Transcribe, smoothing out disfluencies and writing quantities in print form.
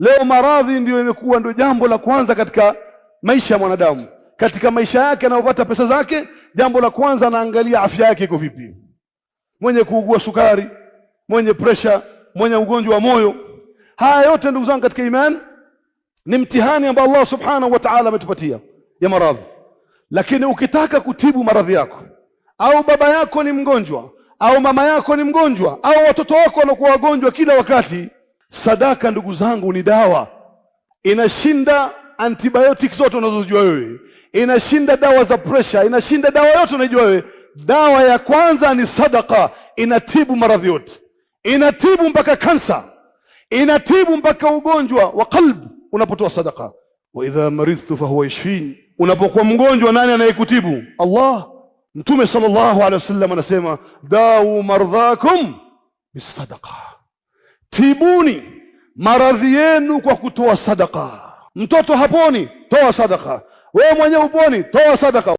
Leo maradhi ndio imekuwa ndio jambo la kwanza katika maisha ya mwanadamu. Katika maisha yake anapopata pesa zake, jambo la kwanza anaangalia afya yake iko vipi. Mwenye kuugua sukari, mwenye pressure, mwenye ugonjwa wa moyo. Haya yote ndugu zangu katika imani ni mtihani ambao Allah subhanahu wa ta'ala ametupatia ya maradhi. Lakini ukitaka kutibu maradhi yako, au baba yako ni mgonjwa, au mama yako ni mgonjwa, au watoto wako wanakuwa wagonjwa kila wakati, sadaka ndugu zangu ni dawa. Inashinda antibiotics zote unazojua wewe, inashinda dawa za pressure, inashinda dawa yote unajua wewe. Dawa ya kwanza ni sadaka. Inatibu maradhi yote, inatibu mpaka kansa, inatibu mpaka ugonjwa wa qalb unapotoa sadaka. Wa idha maridhtu fahuwa yashfin, unapokuwa mgonjwa nani anayekutibu? Allah. Mtume sallallahu alaihi wasallam anasema dawu mardhakum bisadaqa, tibuni maradhi yenu kwa kutoa sadaka. Mtoto haponi, toa sadaka. Wewe mwenyewe uponi, toa sadaka.